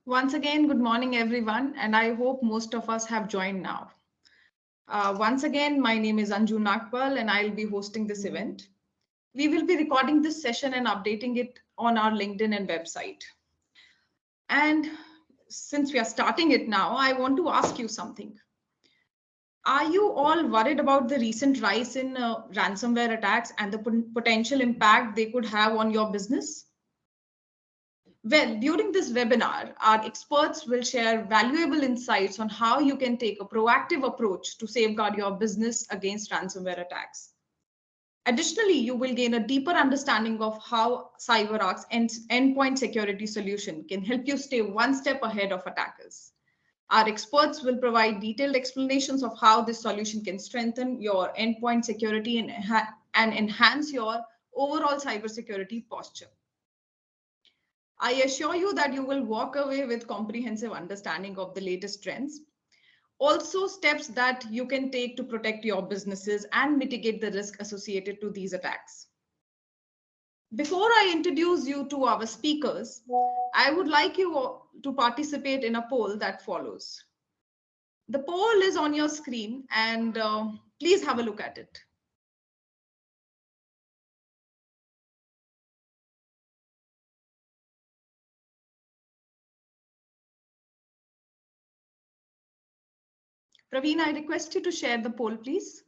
Once again, good morning, everyone, and I hope most of us have joined now. Once again, my name is Anju Nagpal, and I'll be hosting this event. We will be recording this session and updating it on our LinkedIn and website. And since we are starting it now, I want to ask you something. Are you all worried about the recent rise in ransomware attacks and the potential impact they could have on your business? Well, during this webinar, our experts will share valuable insights on how you can take a proactive approach to safeguard your business against ransomware attacks. Additionally, you will gain a deeper understanding of how CyberArk's endpoint security solution can help you stay one step ahead of attackers. Our experts will provide detailed explanations of how this solution can strengthen your endpoint security and enhance your overall cybersecurity posture. I assure you that you will walk away with comprehensive understanding of the latest trends. Also, steps that you can take to protect your businesses and mitigate the risk associated to these attacks. Before I introduce you to our speakers, I would like you to participate in a poll that follows. The poll is on your screen and please have a look at it. Praveen, I request you to share the poll, please.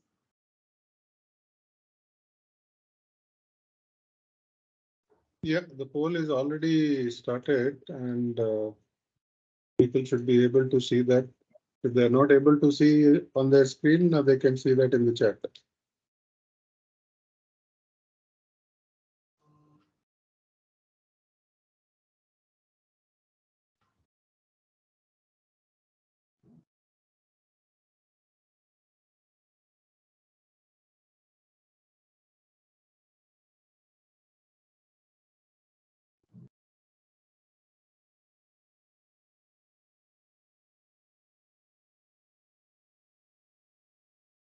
Yeah, the poll is already started and people should be able to see that. If they're not able to see on their screen, they can see that in the chat.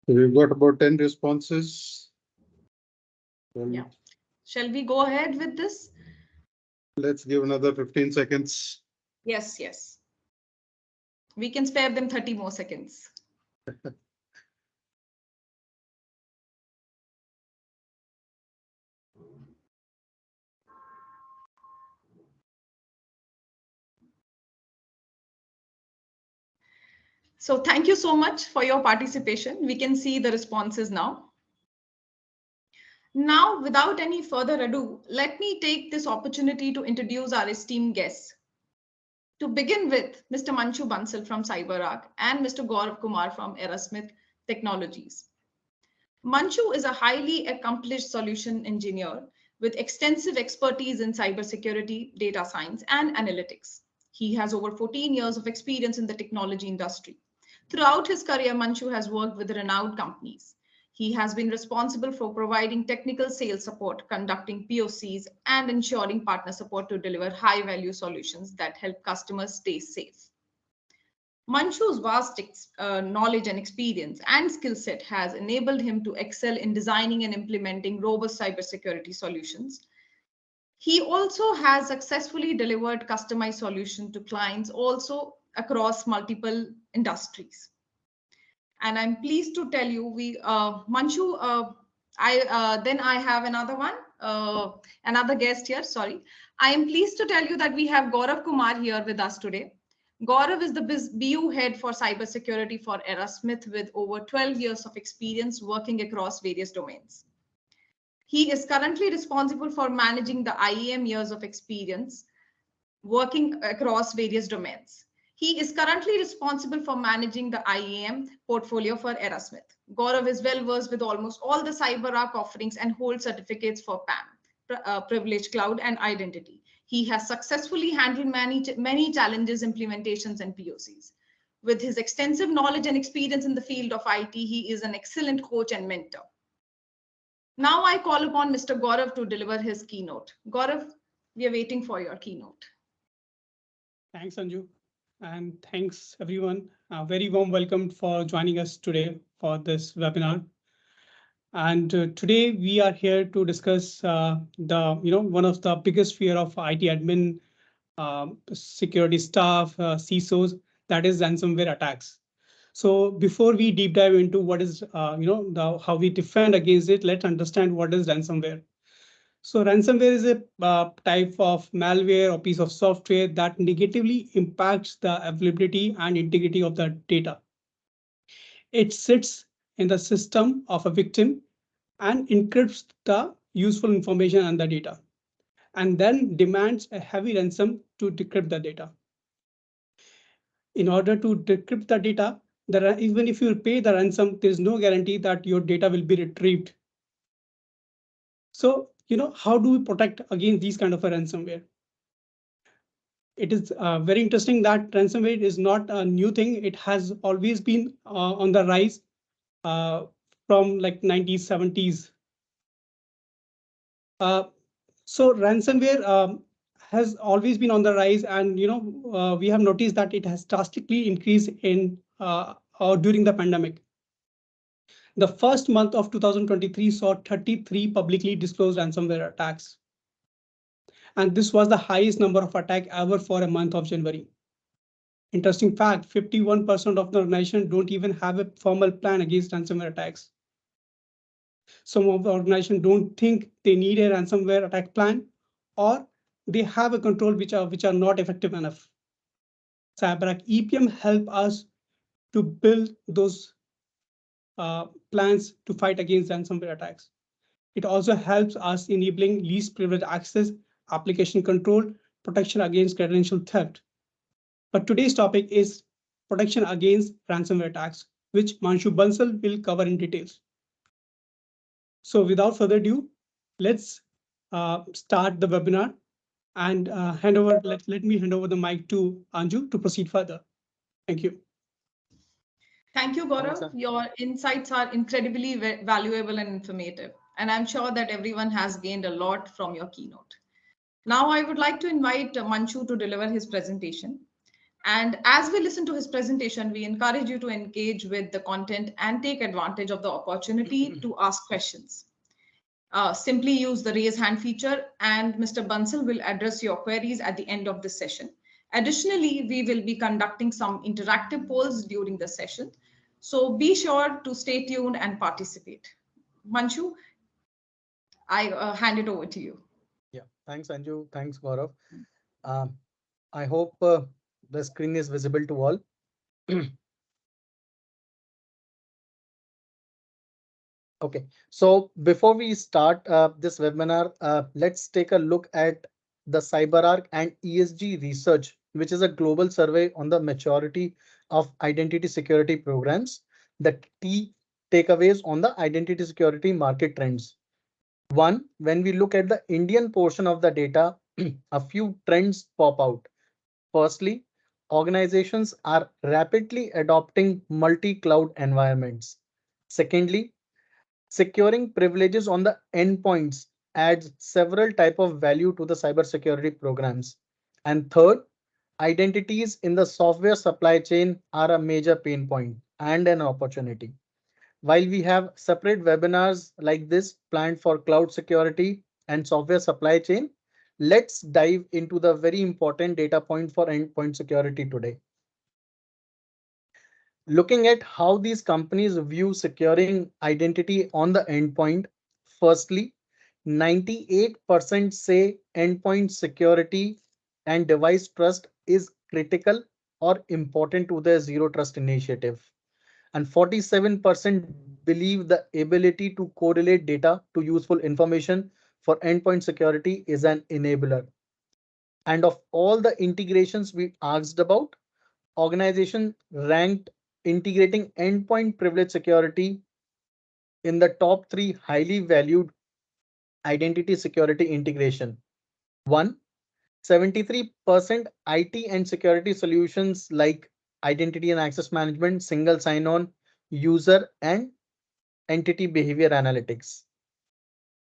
So we've got about 10 responses. Yeah. Shall we go ahead with this? Let's give another 15 seconds. Yes, yes. We can spare them 30 more seconds. So thank you so much for your participation. We can see the responses now. Now, without any further ado, let me take this opportunity to introduce our esteemed guests. To begin with, Mr. Manchu Bansal from CyberArk and Mr. Gaurav Kumar from Aerosmith Technologies. Manchu is a highly accomplished solution engineer with extensive expertise in cybersecurity, data science, and analytics. He has over 14 years of experience in the technology industry. Throughout his career, Manchu has worked with renowned companies. He has been responsible for providing technical sales support, conducting POCs, and ensuring partner support to deliver high-value solutions that help customers stay safe. Manchu's vast knowledge and experience and skill set has enabled him to excel in designing and implementing robust cybersecurity solutions. He also has successfully delivered customized solutions to clients also across multiple industries. And I'm pleased to tell you, Manchu, then I have another guest here. Sorry, I am pleased to tell you that we have Gaurav Kumar here with us today. Gaurav is the BU head for cybersecurity for Aerosmith with over 12 years of experience working across various domains. He is currently responsible for managing the IAM years of experience working across various domains. He is currently responsible for managing the IAM portfolio for Aerosmith. Gaurav is well versed with almost all the CyberArk offerings and holds certificates for PAM, Privileged Cloud, and Identity. He has successfully handled many challenges, implementations, and POCs. With his extensive knowledge and experience in the field of IT, he is an excellent coach and mentor. Now I call upon Mr. Gaurav to deliver his keynote. Gaurav, we are waiting for your keynote. Thanks, Anju. And thanks, everyone. A very warm welcome for joining us today for this webinar. And today we are here to discuss one of the biggest fear of IT admin security staff, CISOs, that is ransomware attacks. So before we deep dive into what is, how we defend against it, let's understand what is ransomware. So ransomware is a type of malware or piece of software that negatively impacts the availability and integrity of the data. It sits in the system of a victim and encrypts the useful information and the data, and then demands a heavy ransom to decrypt the data. In order to decrypt the data, even if you pay the ransom, there's no guarantee that your data will be retrieved. So, how do we protect against these kind of a ransomware? It is very interesting that ransomware is not a new thing. It has always been on the rise from like 90s, 70s. So ransomware has always been on the rise, and we have noticed that it has drastically increased in or during the pandemic. The first month of 2023 saw 33 publicly disclosed ransomware attacks. And this was the highest number of attacks ever for a month of January. Interesting fact, 51% of the organization don't even have a formal plan against ransomware attacks. Some of the organizations don't think they need a ransomware attack plan, or they have a control which are not effective enough. CyberArk EPM help us to build those plans to fight against ransomware attacks. It also helps us enabling least privilege access, application control, protection against credential theft. But today's topic is protection against ransomware attacks, which Manshu Bansal will cover in details. So without further ado, let's start the webinar and let me hand over the mic to Anju to proceed further. Thank you. Thank you, Gaurav. Your insights are incredibly valuable and informative, and I'm sure that everyone has gained a lot from your keynote. Now, I would like to invite Manshu to deliver his presentation. And as we listen to his presentation, we encourage you to engage with the content and take advantage of the opportunity to ask questions. Simply use the raise hand feature, and Mr. Bansal will address your queries at the end of the session. Additionally, we will be conducting some interactive polls during the session. So be sure to stay tuned and participate. Manshu, I hand it over to you. Yeah, thanks, Anju. Thanks, Gaurav. I hope the screen is visible to all. Okay, so before we start this webinar, let's take a look at the CyberArk and ESG research, which is a global survey on the maturity of identity security programs. The key takeaways on the identity security market trends. One, when we look at the Indian portion of the data, a few trends pop out. Firstly, organizations are rapidly adopting multi-cloud environments. Secondly, securing privileges on the endpoints adds several type of value to the cybersecurity programs. And third, identities in the software supply chain are a major pain point and an opportunity. While we have separate webinars like this planned for cloud security and software supply chain, let's dive into the very important data point for endpoint security today. Looking at how these companies view securing identity on the endpoint, firstly, 98% say endpoint security and device trust is critical or important to their zero trust initiative. And 47% believe the ability to correlate data to useful information for endpoint security is an enabler. And of all the integrations we asked about, organization ranked integrating endpoint privilege security in the top 3 highly valued identity security integration. 1. 73% IT and security solutions like identity and access management, single sign-on, user and entity behavior analytics.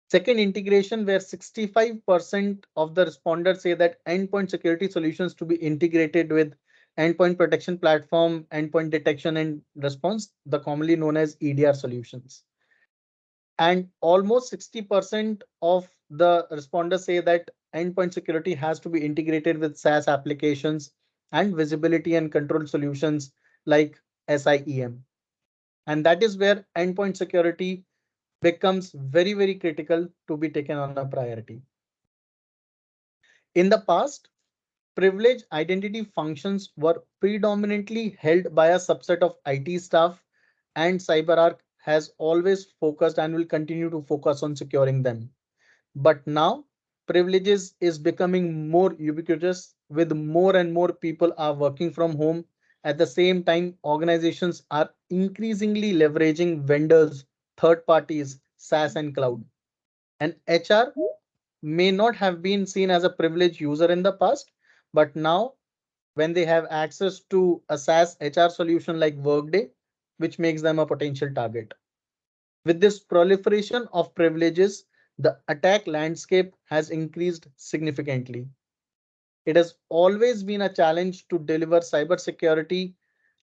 Second, integration, where 65% of the responders say that endpoint security solutions to be integrated with endpoint protection platform, endpoint detection and response, the commonly known as EDR solutions. And almost 60% of the responders say that endpoint security has to be integrated with SaaS applications and visibility and control solutions like SIEM. And that is where endpoint security becomes very, very critical to be taken on a priority. In the past, privileged identity functions were predominantly held by a subset of IT staff, and CyberArk has always focused and will continue to focus on securing them. But now, privileges is becoming more ubiquitous with more and more people are working from home. At the same time, organizations are increasingly leveraging vendors, third parties, SaaS and cloud. And HR may not have been seen as a privileged user in the past, but now when they have access to a SaaS HR solution like Workday, which makes them a potential target. With this proliferation of privileges, the attack landscape has increased significantly. It has always been a challenge to deliver cybersecurity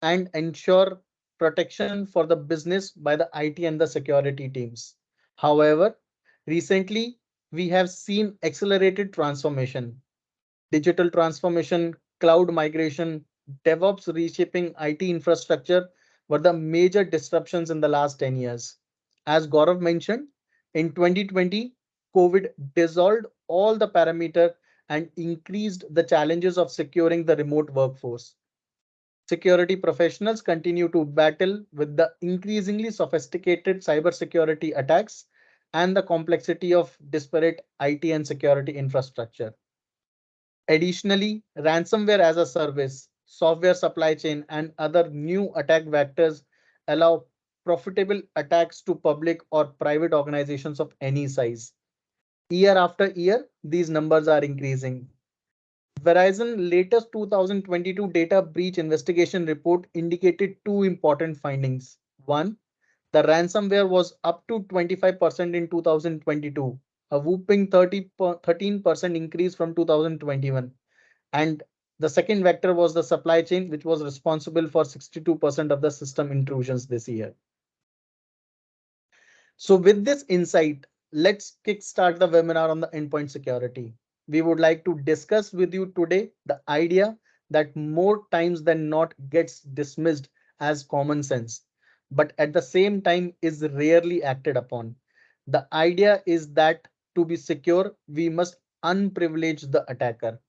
and ensure protection for the business by the IT and the security teams. However, recently we have seen accelerated transformation, digital transformation, cloud migration, DevOps reshaping IT infrastructure were the major disruptions in the last 10 years. As Gaurav mentioned, in 2020, COVID dissolved all the parameter and increased the challenges of securing the remote workforce. Security professionals continue to battle with the increasingly sophisticated cybersecurity attacks and the complexity of disparate IT and security infrastructure. Additionally, ransomware as a service, software supply chain, and other new attack vectors allow profitable attacks to public or private organizations of any size. Year after year, these numbers are increasing. Verizon latest 2022 data breach investigation report indicated two important findings. One, the ransomware was up to 25% in 2022, a whooping 13% increase from 2021. And the second vector was the supply chain, which was responsible for 62% of the system intrusions this year. So with this insight, let's kickstart the webinar on the endpoint security. We would like to discuss with you today the idea that more times than not gets dismissed as common sense, but at the same time is rarely acted upon. The idea is that to be secure, we must unprivilege the attacker.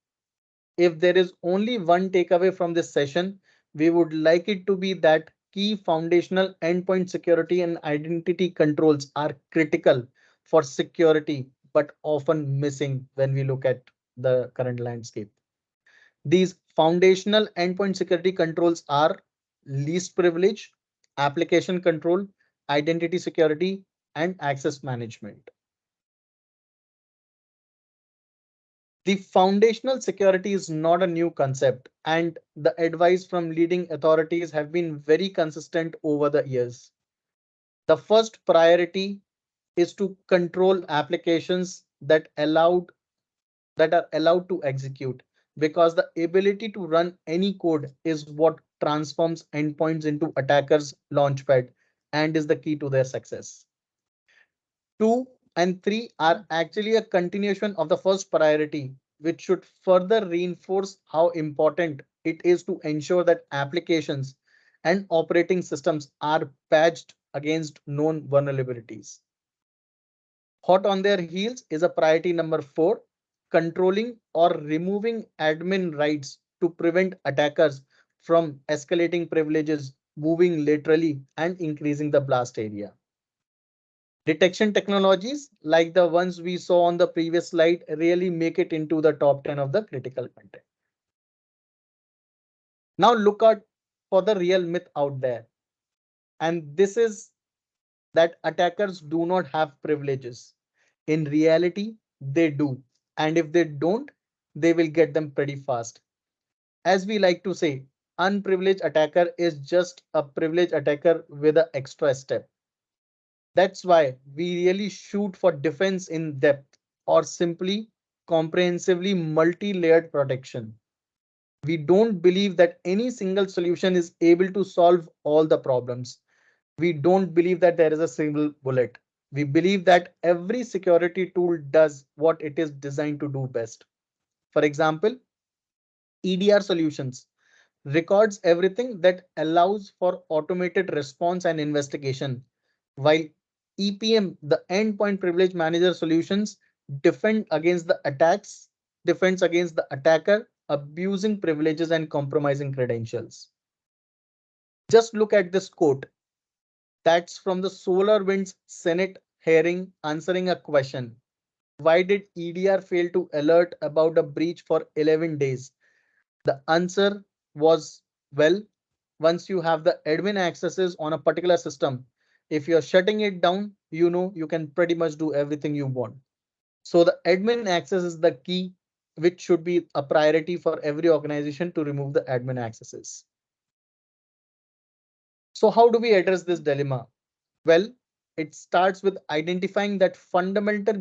If there is only one takeaway from this session, we would like it to be that key foundational endpoint security and identity controls are critical for security, but often missing when we look at the current landscape. These foundational endpoint security controls are least privilege, application control, identity security, and access management. The foundational security is not a new concept, and the advice from leading authorities have been very consistent over the years. The first priority is to control applications that are allowed to execute, because the ability to run any code is what transforms endpoints into attackers' launchpad and is the key to their success. 2 and 3 are actually a continuation of the first priority, which should further reinforce how important it is to ensure that applications and operating systems are patched against known vulnerabilities. Hot on their heels is a priority number 4, controlling or removing admin rights to prevent attackers from escalating privileges, moving laterally, and increasing the blast area. Detection technologies like the ones we saw on the previous slide really make it into the top 10 of the critical content. Now look at for the real myth out there. And this is that attackers do not have privileges. In reality, they do. And if they don't, they will get them pretty fast. As we like to say, unprivileged attacker is just a privileged attacker with an extra step. That's why we really shoot for defense in depth or simply comprehensively multi-layered protection. We don't believe that any single solution is able to solve all the problems. We don't believe that there is a single bullet. We believe that every security tool does what it is designed to do best. For example, EDR solutions records everything that allows for automated response and investigation, while EPM, the endpoint privilege manager solutions, defend against the attacks, defends against the attacker abusing privileges and compromising credentials. Just look at this quote. That's from the SolarWinds Senate hearing answering a question. Why did EDR fail to alert about a breach for 11 days? The answer was, well, once you have the admin accesses on a particular system, if you're shutting it down, you can pretty much do everything you want. So the admin access is the key, which should be a priority for every organization to remove the admin accesses. So how do we address this dilemma? Well, it starts with identifying that fundamental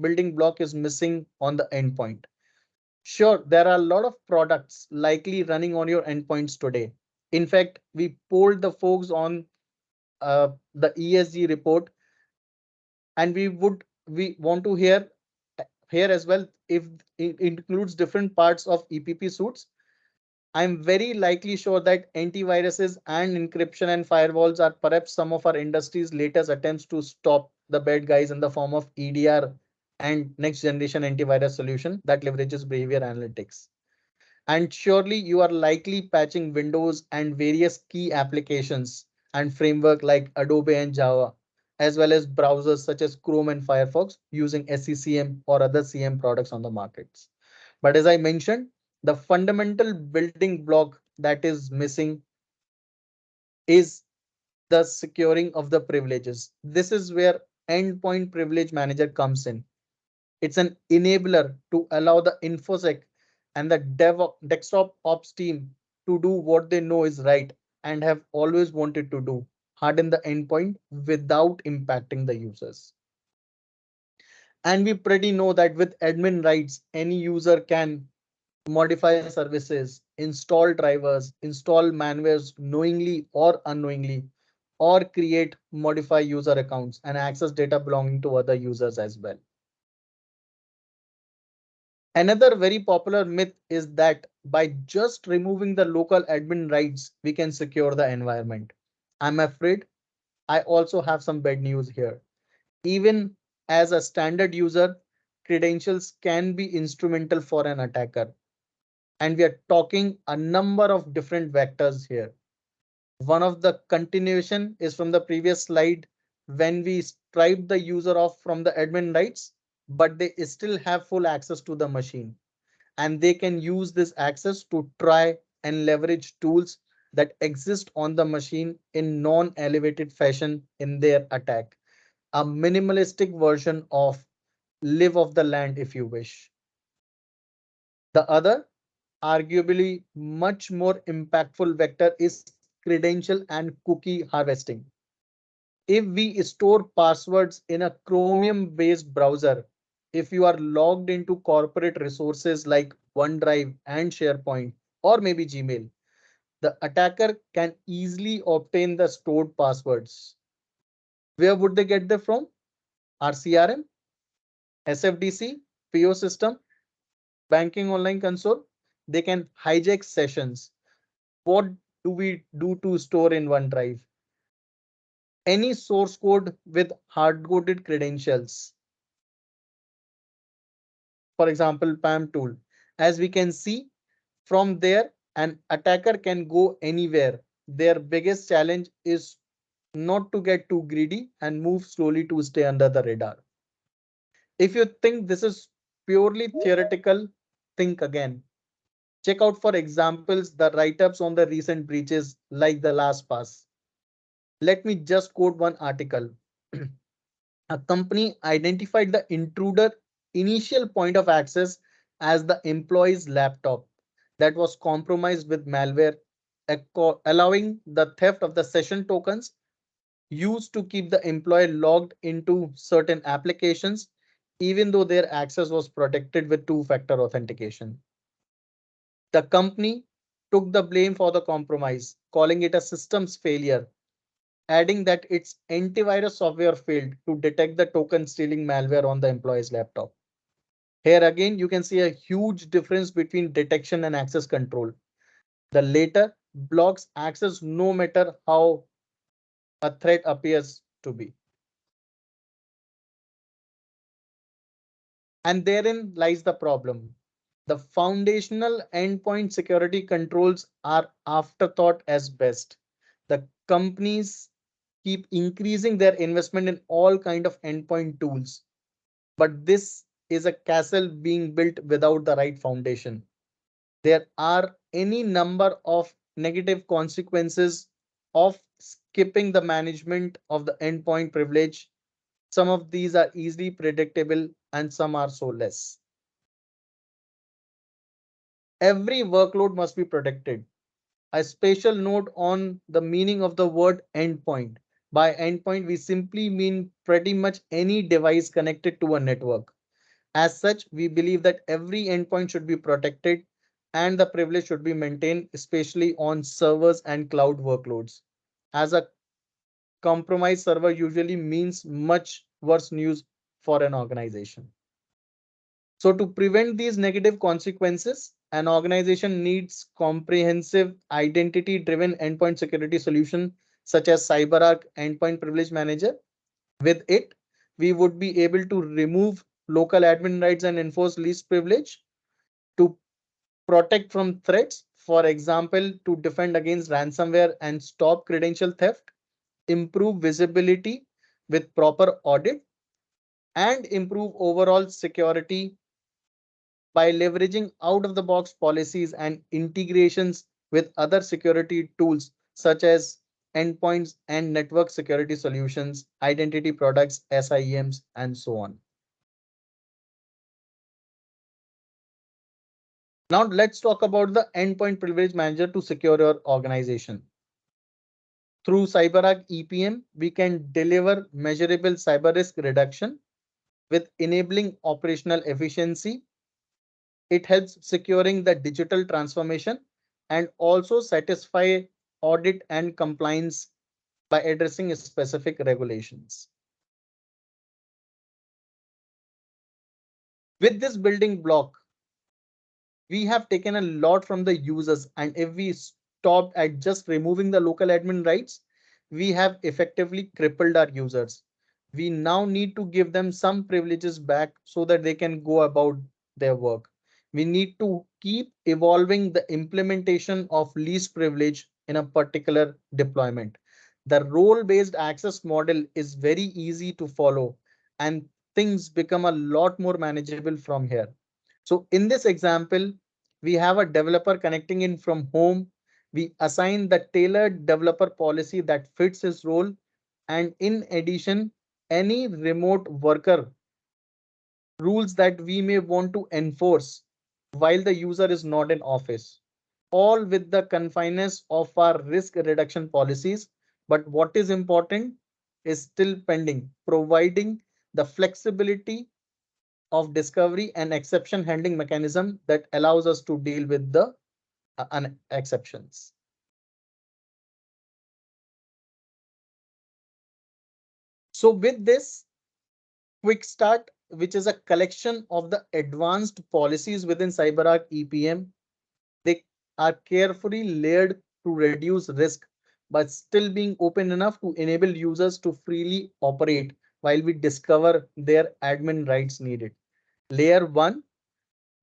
building block is missing on the endpoint. Sure, there are a lot of products likely running on your endpoints today. In fact, we polled the folks on the ESG report, and we want to hear here as well if it includes different parts of EPP suites. I'm very likely sure that antiviruses and encryption and firewalls are perhaps some of our industry's latest attempts to stop the bad guys in the form of EDR and next generation antivirus solution that leverages behavior analytics. And surely you are likely patching Windows and various key applications and framework like Adobe and Java, as well as browsers such as Chrome and Firefox using SCCM or other CM products on the markets. But as I mentioned, the fundamental building block that is missing is the securing of the privileges. This is where Endpoint Privilege Manager comes in. It's an enabler to allow the InfoSec and the desktop ops team to do what they know is right and have always wanted to do, harden the endpoint without impacting the users. And we pretty know that with admin rights, any user can modify services, install drivers, install malwares knowingly or unknowingly, or create, modify user accounts and access data belonging to other users as well. Another very popular myth is that by just removing the local admin rights, we can secure the environment. I'm afraid I also have some bad news here. Even as a standard user, credentials can be instrumental for an attacker. And we are talking a number of different vectors here. One of the continuation is from the previous slide when we stripe the user off from the admin rights, but they still have full access to the machine. And they can use this access to try and leverage tools that exist on the machine in non-elevated fashion in their attack. A minimalistic version of live off the land if you wish. The other, arguably much more impactful vector is credential and cookie harvesting. If we store passwords in a Chromium based browser, if you are logged into corporate resources like OneDrive and SharePoint, or maybe Gmail, the attacker can easily obtain the stored passwords. Where would they get them from? Our CRM, SFDC, PO system, banking online console. They can hijack sessions. What do we do to store in OneDrive? Any source code with hard-coded credentials. For example, PAM tool. As we can see from there, an attacker can go anywhere. Their biggest challenge is not to get too greedy and move slowly to stay under the radar. If you think this is purely theoretical, think again. Check out, for examples, the write-ups on the recent breaches like the LastPass. Let me just quote one article. A company identified the intruder initial point of access as the employee's laptop that was compromised with malware, allowing the theft of the session tokens used to keep the employee logged into certain applications, even though their access was protected with two-factor authentication. The company took the blame for the compromise, calling it a systems failure adding that its antivirus software failed to detect the token stealing malware on the employee's laptop. Here again, you can see a huge difference between detection and access control. The latter blocks access no matter how a threat appears to be. And therein lies the problem. The foundational endpoint security controls are afterthought as best. The companies keep increasing their investment in all kind of endpoint tools, but this is a castle being built without the right foundation. There are any number of negative consequences of skipping the management of the endpoint privilege. Some of these are easily predictable and some are so less. Every workload must be protected. A special note on the meaning of the word endpoint. By endpoint, we simply mean pretty much any device connected to a network. As such, we believe that every endpoint should be protected and the privilege should be maintained, especially on servers and cloud workloads. As a compromised server usually means much worse news for an organization. So to prevent these negative consequences, an organization needs comprehensive identity-driven endpoint security solution such as CyberArk Endpoint Privilege Manager. With it, we would be able to remove local admin rights and enforce least privilege to protect from threats, for example, to defend against ransomware and stop credential theft, improve visibility with proper audit, and improve overall security by leveraging out of the box policies and integrations with other security tools such as endpoints and network security solutions, identity products, SIEMs, and so on. Now let's talk about the endpoint privilege manager to secure your organization. Through CyberArk EPM, we can deliver measurable cyber risk reduction with enabling operational efficiency. It helps securing the digital transformation and also satisfy audit and compliance by addressing specific regulations. With this building block, we have taken a lot from the users, and if we stopped at just removing the local admin rights, we have effectively crippled our users. We now need to give them some privileges back so that they can go about their work. We need to keep evolving the implementation of least privilege in a particular deployment. The role-based access model is very easy to follow and things become a lot more manageable from here. So in this example, we have a developer connecting in from home. We assign the tailored developer policy that fits his role. And in addition, any remote worker rules that we may want to enforce while the user is not in office, all with the confines of our risk reduction policies. But what is important is still pending, providing the flexibility of discovery and exception handling mechanism that allows us to deal with the exceptions. So with this quick start, which is a collection of the advanced policies within CyberArk EPM, they are carefully layered to reduce risk, but still being open enough to enable users to freely operate while we discover their admin rights needed. Layer 1.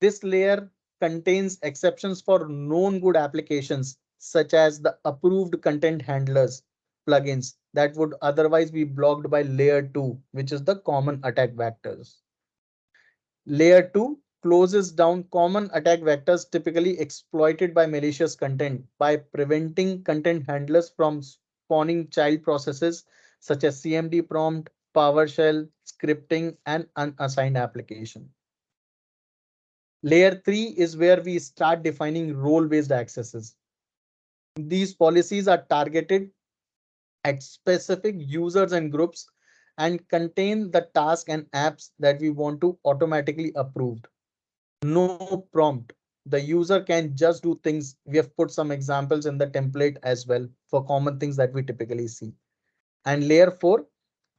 This layer contains exceptions for known good applications, such as the approved content handlers plugins that would otherwise be blocked by layer 2, which is the common attack vectors. Layer 2 closes down common attack vectors typically exploited by malicious content by preventing content handlers from spawning child processes such as CMD prompt, PowerShell, scripting, and unassigned application. Layer 3 is where we start defining role-based accesses. These policies are targeted at specific users and groups and contain the tasks and apps that we want to automatically approved. No prompt. The user can just do things. We have put some examples in the template as well for common things that we typically see. And layer 4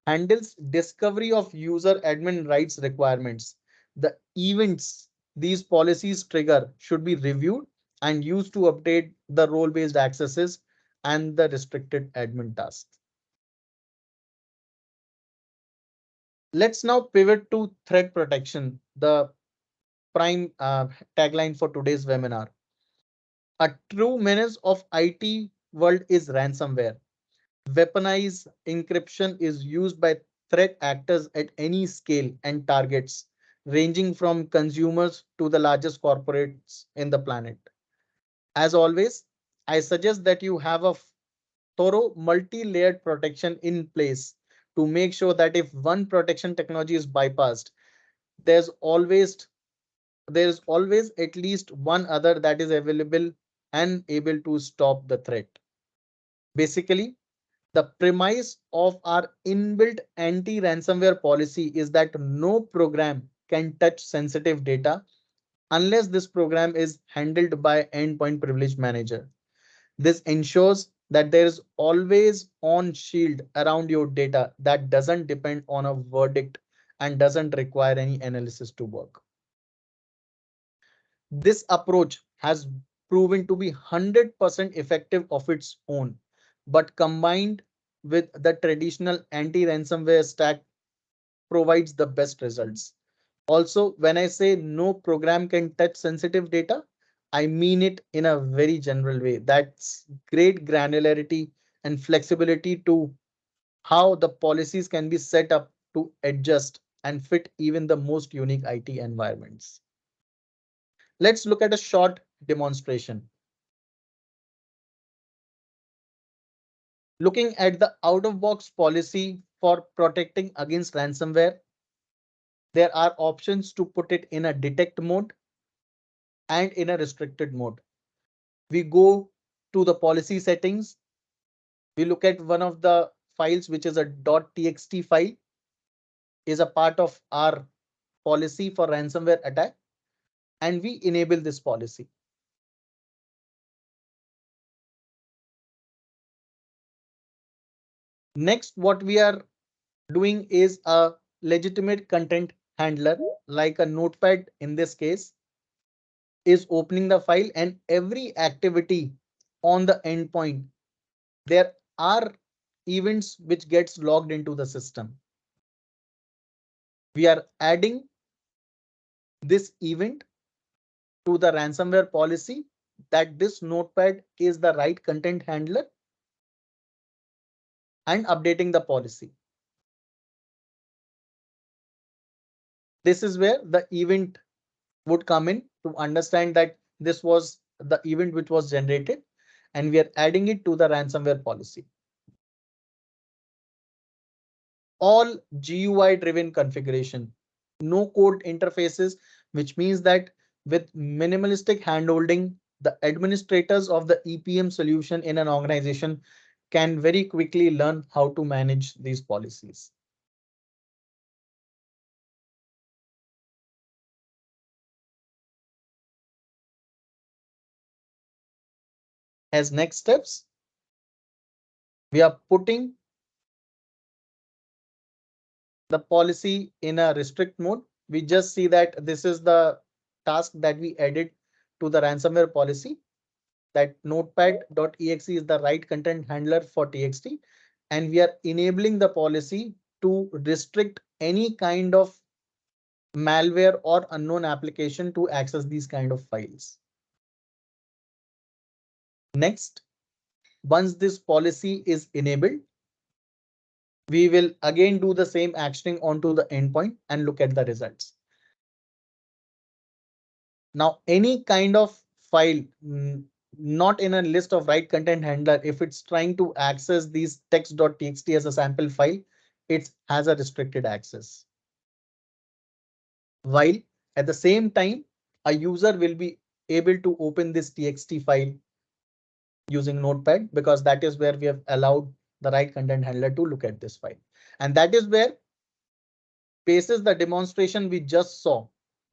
handles discovery of user admin rights requirements. The events these policies trigger should be reviewed and used to update the role-based accesses and the restricted admin tasks. Let's now pivot to threat protection, the prime tagline for today's webinar. A true menace of IT world is ransomware. Weaponized encryption is used by threat actors at any scale and targets, ranging from consumers to the largest corporates in the planet. As always, I suggest that you have a thorough multi-layered protection in place to make sure that if one protection technology is bypassed, there's always there's always at least one other that is available and able to stop the threat. Basically, the premise of our inbuilt anti-ransomware policy is that no program can touch sensitive data unless this program is handled by endpoint privilege manager. This ensures that there is always on shield around your data that doesn't depend on a verdict and doesn't require any analysis to work. This approach has proven to be 100% effective of its own, but combined with the traditional anti-ransomware stack provides the best results. Also, when I say no program can touch sensitive data, I mean it in a very general way. That's great granularity and flexibility to how the policies can be set up to adjust and fit even the most unique IT environments. Let's look at a short demonstration. Looking at the out-of-box policy for protecting against ransomware, there are options to put it in a detect mode and in a restricted mode. We go to the policy settings. We look at one of the files, which is a .txt file, is a part of our policy for ransomware attack, and we enable this policy. Next, what we are doing is a legitimate content handler, like a notepad in this case, is opening the file, and every activity on the endpoint, there are events which gets logged into the system. We are adding this event to the ransomware policy that this notepad is the right content handler and updating the policy. This is where the event would come in to understand that this was the event which was generated, and we are adding it to the ransomware policy. All GUI driven configuration, no code interfaces, which means that with minimalistic handholding, the administrators of the EPM solution in an organization can very quickly learn how to manage these policies. As next steps, we are putting the policy in a restrict mode. We just see that this is the task that we added to the ransomware policy, that notepad.exe is the right content handler for txt, and we are enabling the policy to restrict any kind of malware or unknown application to access these kind of files. Next, once this policy is enabled, we will again do the same actioning onto the endpoint and look at the results. Now, any kind of file not in a list of right content handler, if it's trying to access these text.txt as a sample file, it has a restricted access. While at the same time, a user will be able to open this txt file using Notepad, because that is where we have allowed the right content handler to look at this file. And that is where, basis the demonstration we just saw,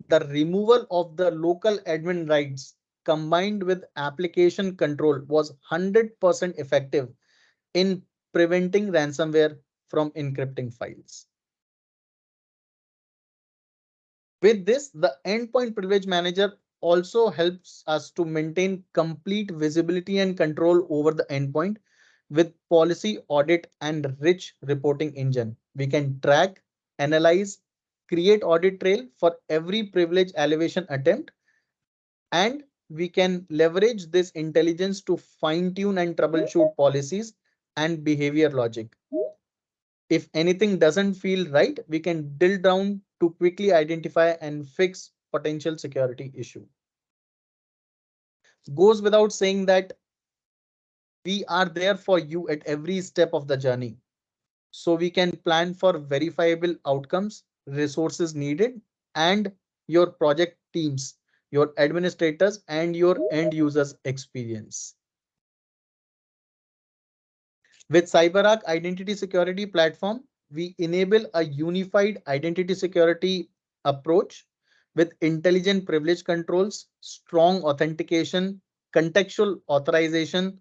the removal of the local admin rights combined with application control was 100% effective in preventing ransomware from encrypting files. With this, the Endpoint Privilege Manager also helps us to maintain complete visibility and control over the endpoint with policy audit and rich reporting engine. We can track, analyze, create audit trail for every privilege elevation attempt, and we can leverage this intelligence to fine tune and troubleshoot policies and behavior logic. If anything doesn't feel right, we can drill down to quickly identify and fix potential security issue. Goes without saying that we are there for you at every step of the journey. So we can plan for verifiable outcomes, resources needed, and your project teams, your administrators, and your end users experience. With CyberArk Identity Security Platform, we enable a unified identity security approach with intelligent privilege controls, strong authentication, contextual authorization,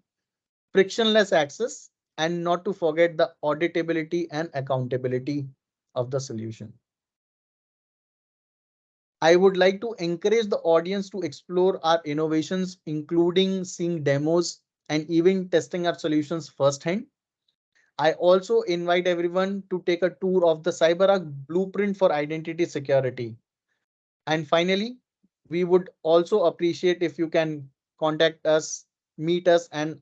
frictionless access, and not to forget the auditability and accountability of the solution. I would like to encourage the audience to explore our innovations, including seeing demos and even testing our solutions firsthand. I also invite everyone to take a tour of the CyberArk blueprint for identity security. And finally, we would also appreciate if you can contact us, meet us, and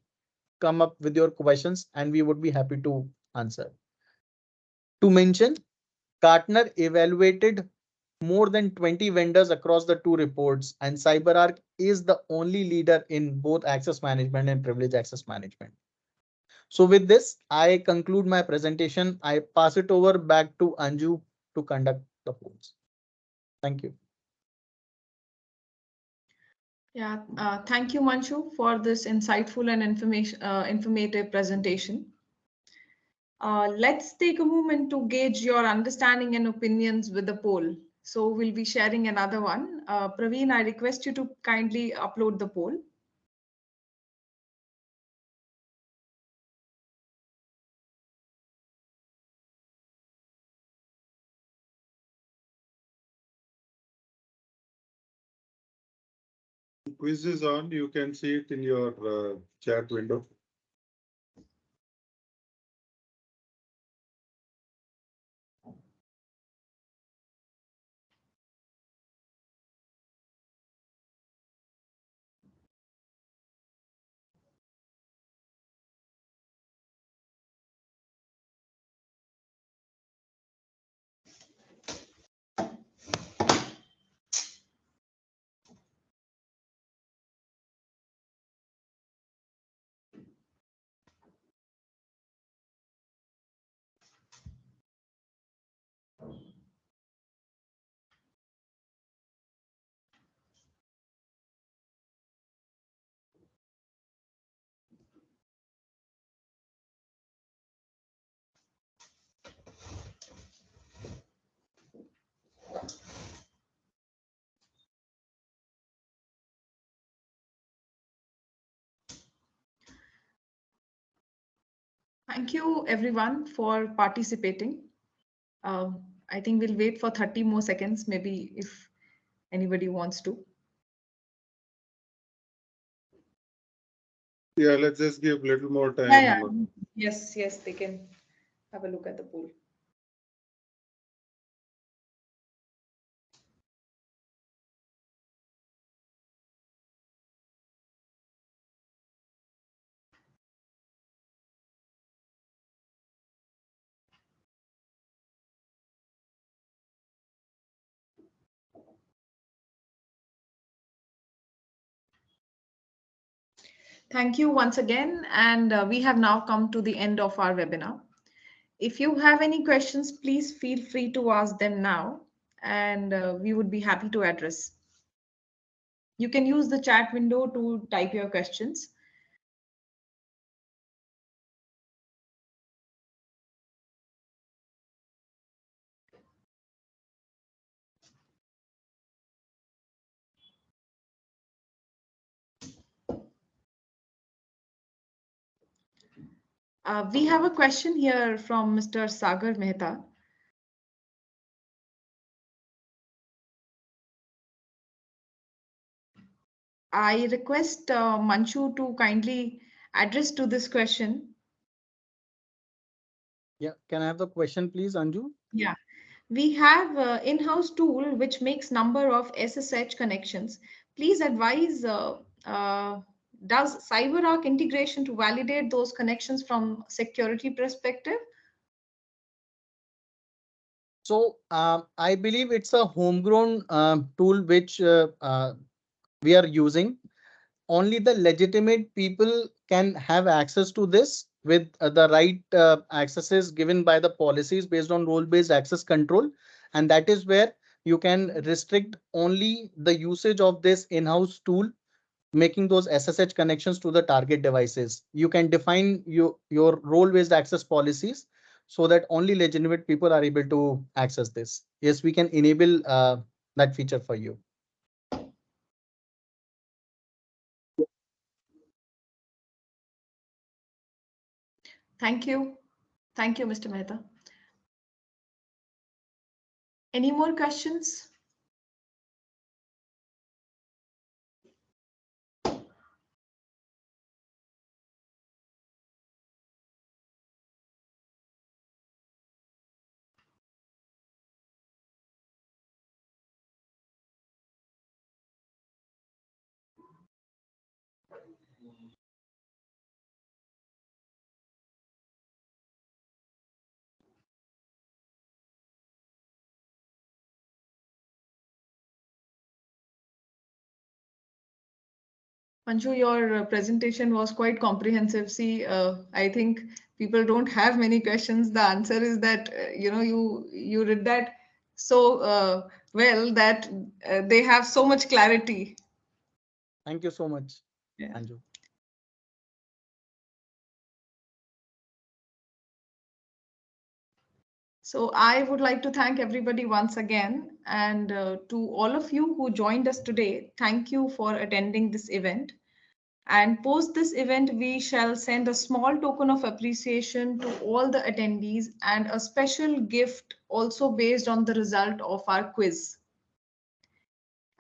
come up with your questions, and we would be happy to answer. To mention, Gartner evaluated more than 20 vendors across the two reports, and CyberArk is the only leader in both access management and privilege access management. So with this, I conclude my presentation. I pass it over back to Anju to conduct the polls. Thank you. Yeah, thank you, Manshu, for this insightful and informative presentation. Let's take a moment to gauge your understanding and opinions with the poll. So we'll be sharing another one. Praveen, I request you to kindly upload the poll. Quiz is on. You can see it in your chat window. Thank you, everyone, for participating. I think we'll wait for 30 more seconds, maybe if anybody wants to. Yeah, let's just give a little more time. Yeah. Yes, they can have a look at the poll. Thank you once again, and we have now come to the end of our webinar. If you have any questions, please feel free to ask them now, and we would be happy to address. You can use the chat window to type your questions. We have a question here from Mr. Sagar Mehta. I request Manchu to kindly address to this question. Yeah, can I have the question, please, Anju? Yeah, we have in-house tool which makes number of SSH connections. Please advise, does CyberArk integration to validate those connections from security perspective? So I believe it's a homegrown tool which we are using. Only the legitimate people can have access to this with the right accesses given by the policies based on role-based access control. And that is where you can restrict only the usage of this in-house tool, making those SSH connections to the target devices. You can define your role-based access policies so that only legitimate people are able to access this. Yes, we can enable that feature for you. Thank you. Thank you, Mr. Mehta. Any more questions? Manju, your presentation was quite comprehensive. See, I think people don't have many questions. The answer is that you did that so well that they have so much clarity. Thank you so much, Yeah. Anju. So I would like to thank everybody once again, and to all of you who joined us today, thank you for attending this event. And post this event, we shall send a small token of appreciation to all the attendees and a special gift also based on the result of our quiz.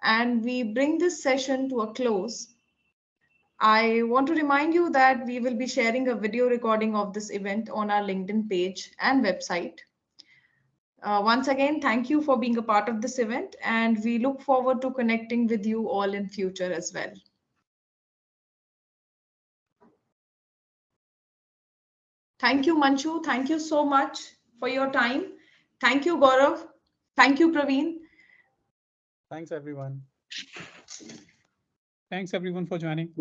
And we bring this session to a close. I want to remind you that we will be sharing a video recording of this event on our LinkedIn page and website. Once again, thank you for being a part of this event, and we look forward to connecting with you all in future as well. Thank you, Manchu. Thank you so much for your time. Thank you, Gaurav. Thank you, Praveen. Thanks, everyone. Thanks everyone for joining.